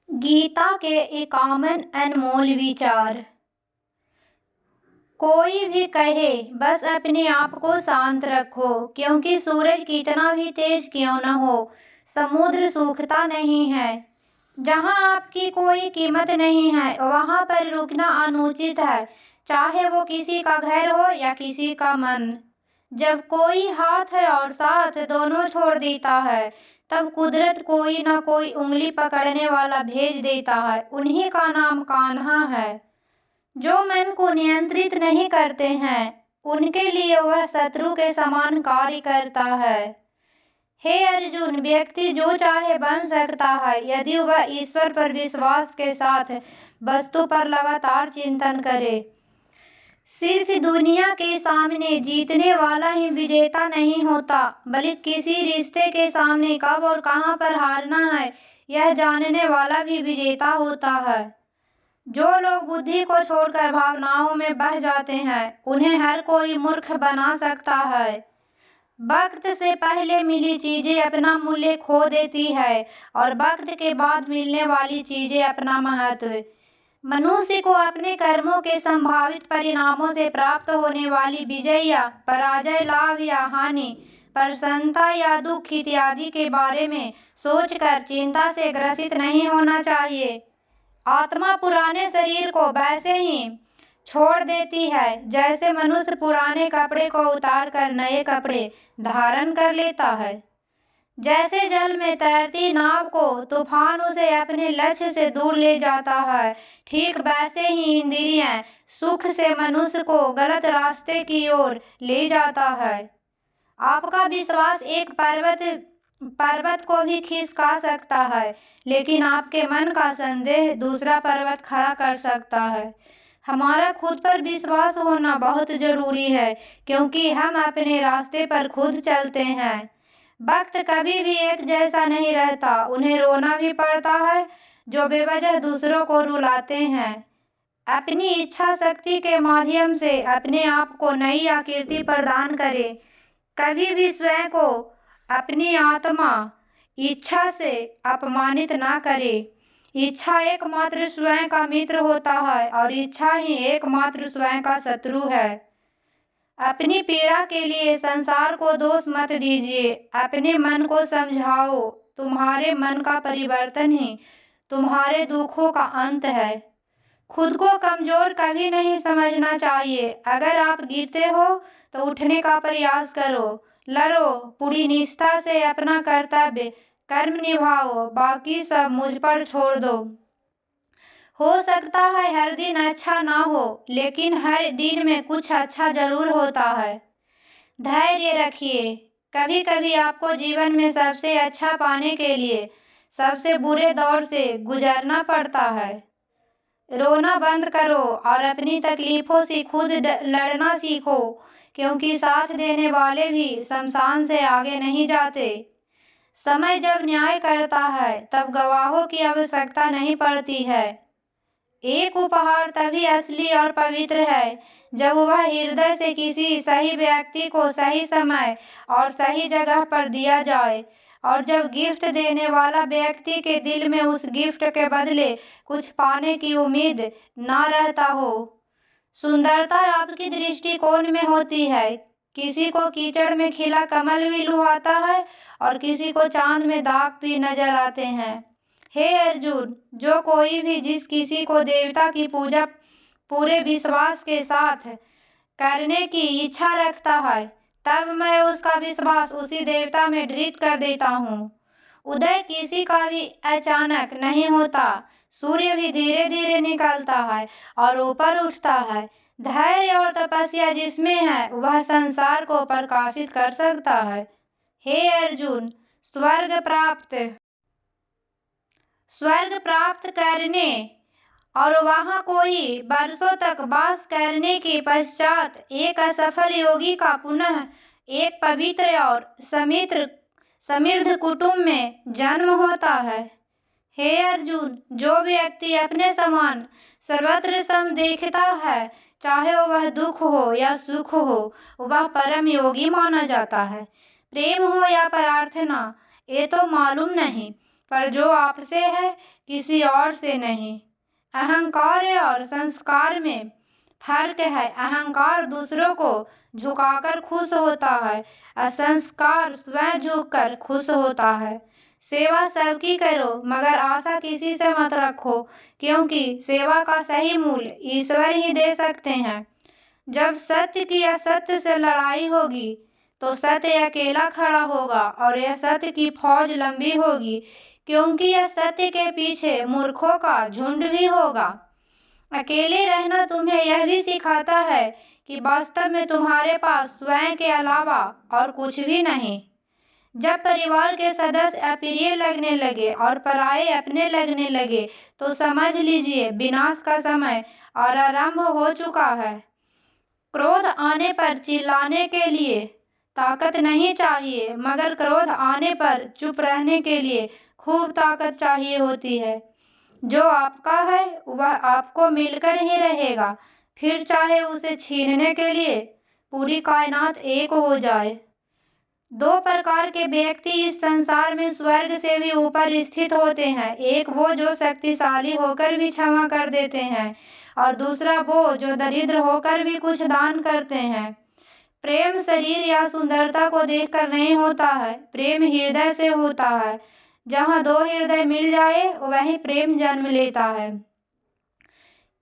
गीता के 51 अनमोल विचार। कोई भी कहे बस अपने आप को शांत रखो, क्योंकि सूरज कितना भी तेज क्यों न हो, समुद्र सूखता नहीं है। जहाँ आपकी कोई कीमत नहीं है वहाँ पर रुकना अनुचित है, चाहे वो किसी का घर हो या किसी का मन। जब कोई हाथ और साथ दोनों छोड़ देता है, तब कुदरत कोई ना कोई उंगली पकड़ने वाला भेज देता है। उन्हीं का नाम कान्हा है। जो मन को नियंत्रित नहीं करते हैं, उनके लिए वह शत्रु के समान कार्य करता है। हे अर्जुन, व्यक्ति जो चाहे बन सकता है यदि वह ईश्वर पर विश्वास के साथ वस्तु पर लगातार चिंतन करे। सिर्फ दुनिया के सामने जीतने वाला ही विजेता नहीं होता, बल्कि किसी रिश्ते के सामने कब और कहां पर हारना है यह जानने वाला भी विजेता होता है। जो लोग बुद्धि को छोड़कर भावनाओं में बह जाते हैं, उन्हें हर कोई मूर्ख बना सकता है। वक्त से पहले मिली चीजें अपना मूल्य खो देती है और वक्त के बाद मिलने वाली चीजें अपना महत्व। मनुष्य को अपने कर्मों के संभावित परिणामों से प्राप्त होने वाली विजय या पराजय, लाभ या हानि, प्रसन्नता या दुख इत्यादि के बारे में सोचकर चिंता से ग्रसित नहीं होना चाहिए। आत्मा पुराने शरीर को वैसे ही छोड़ देती है जैसे मनुष्य पुराने कपड़े को उतार कर नए कपड़े धारण कर लेता है। जैसे जल में तैरती नाव को तूफान उसे अपने लक्ष्य से दूर ले जाता है, ठीक वैसे ही इंद्रियां सुख से मनुष्य को गलत रास्ते की ओर ले जाता है। आपका विश्वास एक पर्वत को भी खिसका सकता है, लेकिन आपके मन का संदेह दूसरा पर्वत खड़ा कर सकता है। हमारा खुद पर विश्वास होना बहुत जरूरी है, क्योंकि हम अपने रास्ते पर खुद चलते हैं। वक्त कभी भी एक जैसा नहीं रहता। उन्हें रोना भी पड़ता है जो बेवजह दूसरों को रुलाते हैं। अपनी इच्छा शक्ति के माध्यम से अपने आप को नई आकृति प्रदान करें। कभी भी स्वयं को अपनी आत्मा इच्छा से अपमानित ना करें। इच्छा एकमात्र स्वयं का मित्र होता है और इच्छा ही एकमात्र स्वयं का शत्रु है। अपनी पीड़ा के लिए संसार को दोष मत दीजिए। अपने मन को समझाओ, तुम्हारे मन का परिवर्तन ही तुम्हारे दुखों का अंत है। खुद को कमजोर कभी नहीं समझना चाहिए। अगर आप गिरते हो तो उठने का प्रयास करो, लड़ो, पूरी निष्ठा से अपना कर्तव्य कर्म निभाओ, बाकी सब मुझ पर छोड़ दो। हो सकता है हर दिन अच्छा ना हो, लेकिन हर दिन में कुछ अच्छा जरूर होता है। धैर्य रखिए। कभी कभी आपको जीवन में सबसे अच्छा पाने के लिए सबसे बुरे दौर से गुजरना पड़ता है। रोना बंद करो और अपनी तकलीफों से खुद लड़ना सीखो, क्योंकि साथ देने वाले भी शमशान से आगे नहीं जाते। समय जब न्याय करता है तब गवाहों की आवश्यकता नहीं पड़ती है। एक उपहार तभी असली और पवित्र है जब वह हृदय से किसी सही व्यक्ति को सही समय और सही जगह पर दिया जाए, और जब गिफ्ट देने वाला व्यक्ति के दिल में उस गिफ्ट के बदले कुछ पाने की उम्मीद ना रहता हो। सुंदरता आपकी दृष्टिकोण में होती है। किसी को कीचड़ में खिला कमल भी लुभाता है और किसी को चांद में दाग भी नजर आते हैं। हे अर्जुन, जो कोई भी जिस किसी को देवता की पूजा पूरे विश्वास के साथ करने की इच्छा रखता है, तब मैं उसका विश्वास उसी देवता में दृढ़ कर देता हूँ। उदय किसी का भी अचानक नहीं होता। सूर्य भी धीरे धीरे निकलता है और ऊपर उठता है। धैर्य और तपस्या जिसमें है वह संसार को प्रकाशित कर सकता है। हे अर्जुन, स्वर्ग प्राप्त करने और वहां कोई वर्षों तक वास करने के पश्चात एक असफल योगी का पुनः एक पवित्र और समृद्ध कुटुंब में जन्म होता है। हे अर्जुन, जो व्यक्ति अपने समान सर्वत्र सम देखता है, चाहे वह दुख हो या सुख हो, वह परम योगी माना जाता है। प्रेम हो या प्रार्थना ये तो मालूम नहीं, पर जो आपसे है किसी और से नहीं। अहंकार और संस्कार में फर्क है। अहंकार दूसरों को झुकाकर खुश होता है, असंस्कार स्वयं झुककर खुश होता है। सेवा सबकी करो, मगर आशा किसी से मत रखो, क्योंकि सेवा का सही मूल्य ईश्वर ही दे सकते हैं। जब सत्य की असत्य से लड़ाई होगी तो सत्य अकेला खड़ा होगा और यह सत्य की फौज लंबी होगी, क्योंकि यह सत्य के पीछे मूर्खों का झुंड भी होगा। अकेले रहना तुम्हें यह भी सिखाता है कि वास्तव में तुम्हारे पास स्वयं के अलावा और कुछ भी नहीं। जब परिवार के सदस्य अप्रिय लगने लगे और पराये अपने लगने लगे तो समझ लीजिए विनाश का समय और आरंभ हो चुका है। क्रोध आने पर चिल्लाने के लिए ताकत नहीं चाहिए, मगर क्रोध आने पर चुप रहने के लिए खूब ताकत चाहिए होती है। जो आपका है वह आपको मिलकर ही रहेगा, फिर चाहे उसे छीनने के लिए पूरी कायनात एक हो जाए। दो प्रकार के व्यक्ति इस संसार में स्वर्ग से भी ऊपर स्थित होते हैं। एक वो जो शक्तिशाली होकर भी क्षमा कर देते हैं, और दूसरा वो जो दरिद्र होकर भी कुछ दान करते हैं। प्रेम शरीर या सुंदरता को देखकर नहीं होता है, प्रेम हृदय से होता है। जहाँ दो हृदय मिल जाए वहीं प्रेम जन्म लेता है।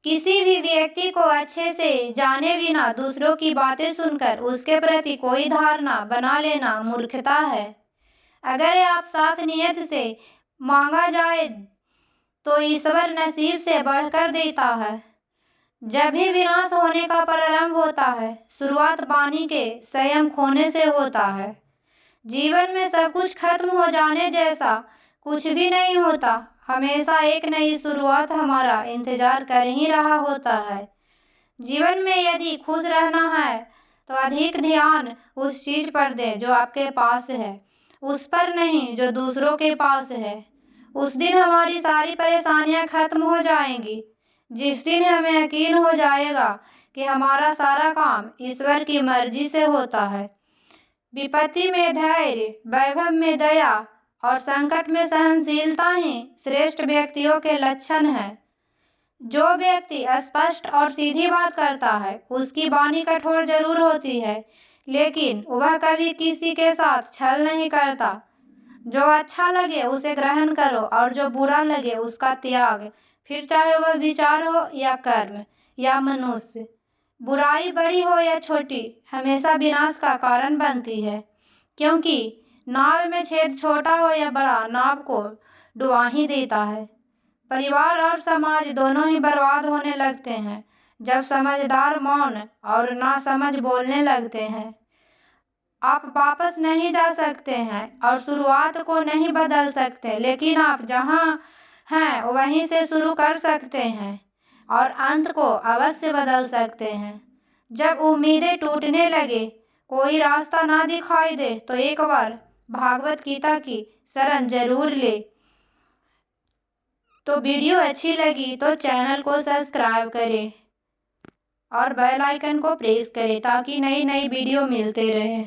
किसी भी व्यक्ति को अच्छे से जाने बिना दूसरों की बातें सुनकर उसके प्रति कोई धारणा बना लेना मूर्खता है। अगर आप साफ नियत से मांगा जाए तो ईश्वर नसीब से बढ़कर देता है। जब भी विनाश होने का प्रारंभ होता है, शुरुआत पानी के संयम खोने से होता है। जीवन में सब कुछ खत्म हो जाने जैसा कुछ भी नहीं होता। हमेशा एक नई शुरुआत हमारा इंतजार कर ही रहा होता है। जीवन में यदि खुश रहना है तो अधिक ध्यान उस चीज पर दें जो आपके पास है, उस पर नहीं जो दूसरों के पास है। उस दिन हमारी सारी परेशानियां खत्म हो जाएंगी, जिस दिन हमें यकीन हो जाएगा कि हमारा सारा काम ईश्वर की मर्जी से होता है। विपत्ति में धैर्य, वैभव में दया और संकट में सहनशीलता ही श्रेष्ठ व्यक्तियों के लक्षण हैं। जो व्यक्ति स्पष्ट और सीधी बात करता है उसकी वाणी कठोर जरूर होती है, लेकिन वह कभी किसी के साथ छल नहीं करता। जो अच्छा लगे उसे ग्रहण करो और जो बुरा लगे उसका त्याग, फिर चाहे वह विचार हो या कर्म या मनुष्य। बुराई बड़ी हो या छोटी हमेशा विनाश का कारण बनती है, क्योंकि नाव में छेद छोटा हो या बड़ा नाव को डुबा ही देता है। परिवार और समाज दोनों ही बर्बाद होने लगते हैं जब समझदार मौन और नासमझ बोलने लगते हैं। आप वापस नहीं जा सकते हैं और शुरुआत को नहीं बदल सकते, लेकिन आप जहां हैं वहीं से शुरू कर सकते हैं और अंत को अवश्य बदल सकते हैं। जब उम्मीदें टूटने लगे, कोई रास्ता ना दिखाई दे तो एक बार भागवत गीता की शरण जरूर ले। तो वीडियो अच्छी लगी तो चैनल को सब्सक्राइब करें और बेल आइकन को प्रेस करें ताकि नई नई वीडियो मिलते रहे।